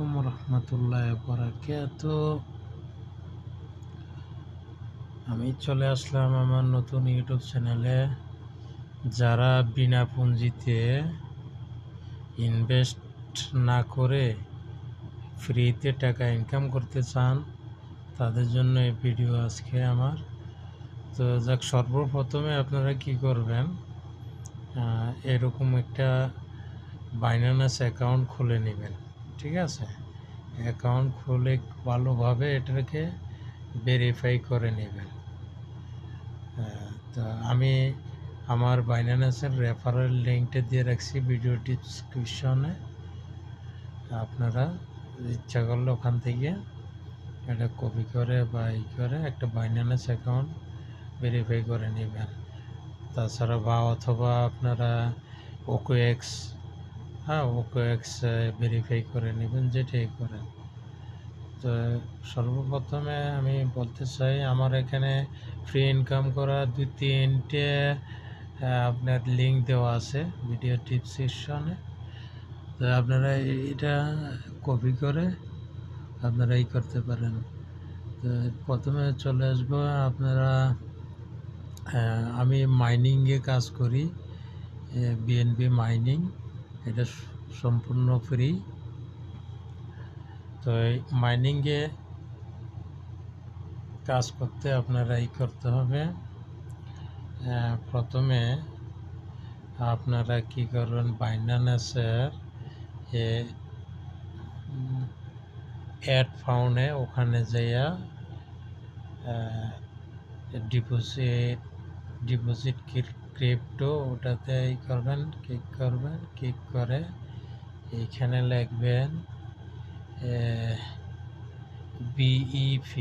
আলাইকুম রহমতুল্লাহ বারাকাতুহু। আমি চলে আসলাম আমার নতুন ইউটিউব চ্যানেলে। যারা বিনা পুঁজিতে ইনভেস্ট না করে ফ্রিতে টাকা ইনকাম করতে চান, তাদের জন্য এই ভিডিও আজকে আমার। তো যাক, সর্বপ্রথমে আপনারা কি করবেন, এরকম একটা বাইনান্স অ্যাকাউন্ট খুলে নেবেন। ঠিক আছে, অ্যাকাউন্ট খুলে ভালোভাবে এটাকে ভেরিফাই করে নেবেন। তো আমি আমার বাইনান্সের রেফারেল লিঙ্কটা দিয়ে রাখছি ভিডিও ডিসক্রিপশনে। আপনারা ইচ্ছা করলে ওখান থেকে এটা কপি করে বা করে একটা বাইনান্স অ্যাকাউন্ট ভেরিফাই করে নেবেন। তাছাড়া বা অথবা আপনারা OKX OKX ভেরিফাই করে নেবেন, যেটাই করেন। তো সর্বপ্রথমে আমি বলতে চাই, আমার এখানে ফ্রি ইনকাম করা 2-3টে আপনার লিঙ্ক দেওয়া আছে ভিডিও ডিসক্রিপশনে। তো আপনারা এটা কপি করে আপনারা করতে পারেন। তো প্রথমে চলে আসবো আপনারা, আমি মাইনিংয়ে কাজ করি, বিএনবি মাইনিং। এটা সম্পূর্ণ ফ্রি। তো এই মাইনিংয়ে কাজ করতে আপনারা করতে হবে, প্রথমে আপনারা কি করবেন, বাইনান্সের অ্যাড ফাউন্ডে ওখানে যাইয়া ডিপোজিট ক্রিপ্টো ওটাতে ক্লিক করবেন। ক্লিক করে এইখানে লিখবেন BEP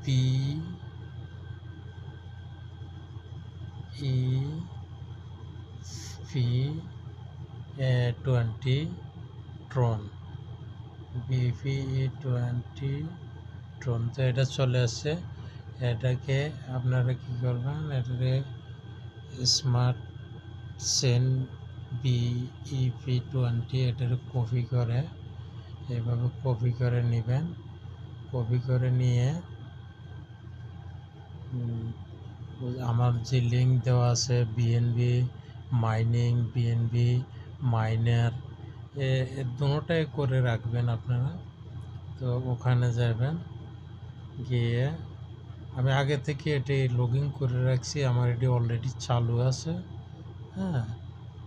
BEP20 ট্রন, BEP20 ট্রন। তো এটা চলে আসছে। এটাকে আপনারা কি করবেন, এটাকে স্মার্ট চেইন BEP20 এটার কপি করে এইভাবে কপি করে নেবেন। কপি করে নিয়ে আমার যে লিঙ্ক দেওয়া আছে বিএনবি মাইনিং, বিএনবি মাইনার, দুটোটাই করে রাখবেন আপনারা। তো ওখানে যাবেন, গিয়ে আমি আগে থেকে এটি লগ ইন করে রাখছি, আমার এটি অলরেডি চালু আছে।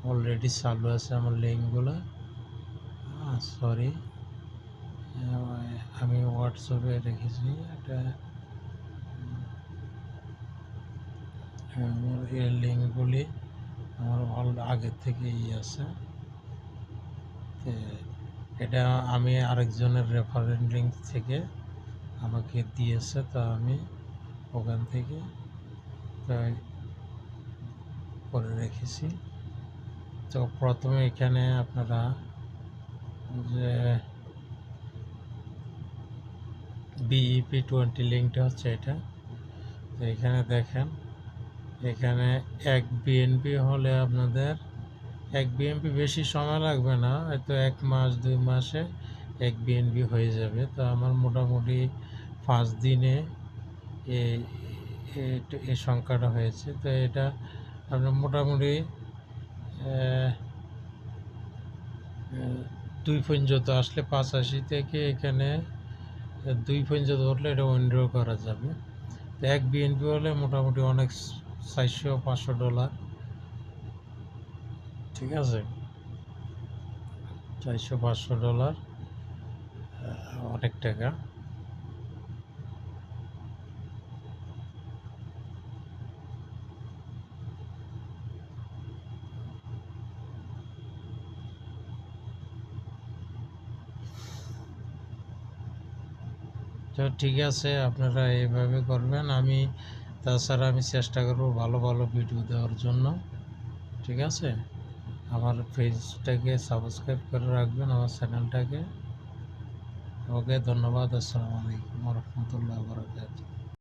অলরেডি চালু আছে আমার লিঙ্কগুলো। সরি, আমি হোয়াটসঅ্যাপে রেখেছি এটা। আমার এই লিঙ্কগুলি আমার আগের থেকেই আছে। এটা আমি আরেকজনের রেফারেল লিঙ্ক থেকে আমাকে দিয়েছে, তো আমি ওখান থেকে করে রেখেছি। তো প্রথমে এখানে আপনারা যে BEP20 লিঙ্কটা হচ্ছে এটা। তো এখানে দেখেন, এখানে 1 BNB হলে আপনাদের 1 BNB বেশি সময় লাগবে না, হয়তো 1 মাস 2 মাসে 1 BNB হয়ে যাবে। তো আমার মোটামুটি 5 দিনে এই সংখ্যাটা হয়েছে। তো এটা আপনার মোটামুটি 2 পর্যন্ত আসলে 85 থেকে এখানে 2 পর্যন্ত ধরলে এটা উইথড্র করা যাবে। তো 1 BNB হলে মোটামুটি অনেক, $400-500। ঠিক আছে, $400-500 অনেক টাকা। তো ঠিক আছে, আপনারা এইভাবে করবেন। তাছাড়া আমি চেষ্টা করব ভালো ভালো ভিডিও দেওয়ার জন্য। ঠিক আছে, আমার পেজটাকে সাবস্ক্রাইব করে রাখবেন, আমার চ্যানেলটাকে। ওকে, ধন্যবাদ। আসসালামু আলাইকুম রহমতুল্লাহ বারাকাতুহু।